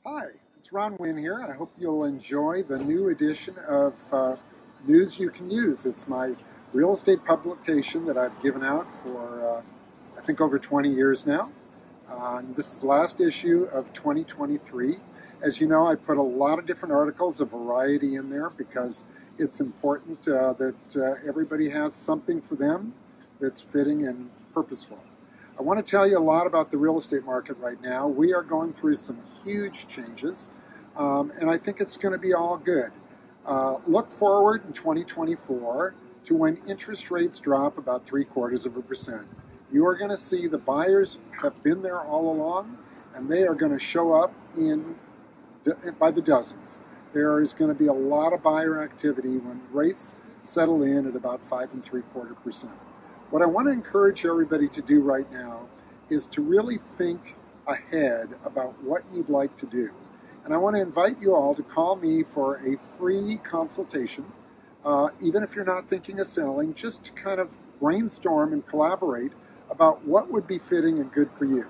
Hi, it's Ron Wynn here. I hope you'll enjoy the new edition of News You Can Use. It's my real estate publication that I've given out for, I think, over 20 years now. This is the last issue of 2023. As you know, I put a lot of different articles, a variety in there, because it's important that everybody has something for them that's fitting and purposeful. I want to tell you a lot about the real estate market right now. We are going through some huge changes, and I think it's going to be all good. Look forward in 2024 to when interest rates drop about 0.75%. You are going to see the buyers have been there all along, and they are going to show up by the dozens. There is going to be a lot of buyer activity when rates settle in at about 5.75%. What I want to encourage everybody to do right now is to really think ahead about what you'd like to do. And I want to invite you all to call me for a free consultation, even if you're not thinking of selling, just to kind of brainstorm and collaborate about what would be fitting and good for you.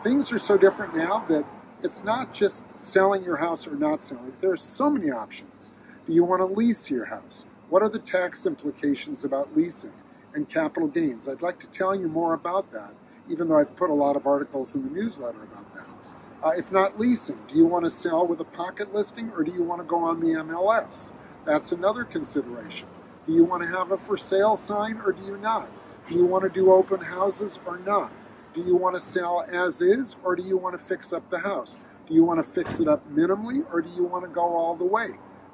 Things are so different now that it's not just selling your house or not selling. There are so many options. Do you want to lease your house? What are the tax implications about leasing and capital gains? I'd like to tell you more about that, even though I've put a lot of articles in the newsletter about that. If not leasing, do you want to sell with a pocket listing or do you want to go on the MLS? That's another consideration. Do you want to have a for sale sign or do you not? Do you want to do open houses or not? Do you want to sell as is or do you want to fix up the house? Do you want to fix it up minimally or do you want to go all the way?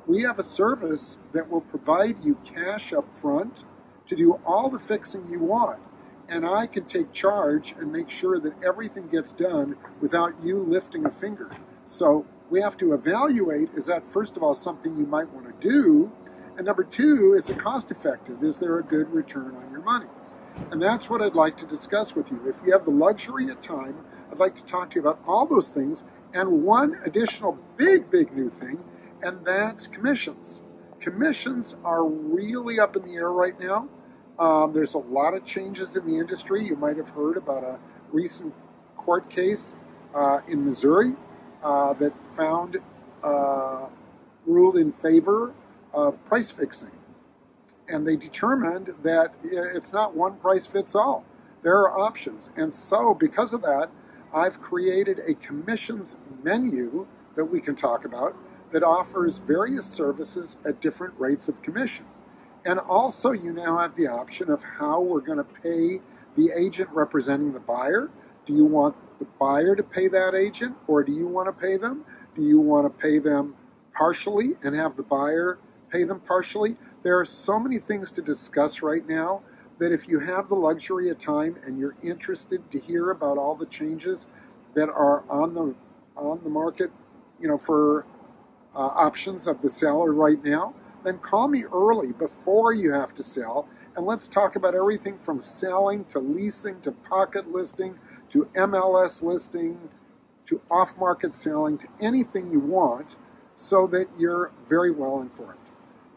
We have a service that will provide you cash up front to do all the fixing you want, and I can take charge and make sure that everything gets done without you lifting a finger. So we have to evaluate, is that first of all something you might want to do, and number two, is it cost effective? Is there a good return on your money? And that's what I'd like to discuss with you. If you have the luxury of time, I'd like to talk to you about all those things and one additional big new thing, and that's commissions. Commissions are really up in the air right now. There's a lot of changes in the industry. You might have heard about a recent court case in Missouri that ruled in favor of price fixing. And they determined that it's not one price fits all. There are options. And so because of that, I've created a commissions menu that we can talk about that offers various services at different rates of commission. And also you now have the option of how we're going to pay the agent representing the buyer. Do you want the buyer to pay that agent or do you want to pay them? Do you want to pay them partially and have the buyer pay them partially? There are so many things to discuss right now that if you have the luxury of time and you're interested to hear about all the changes that are on the market, for options of the seller right now, then call me early before you have to sell, and let's talk about everything from selling to leasing to pocket listing to MLS listing to off-market selling to anything you want so that you're very well informed.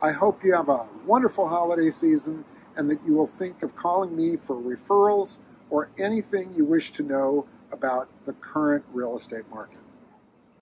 I hope you have a wonderful holiday season and that you will think of calling me for referrals or anything you wish to know about the current real estate market.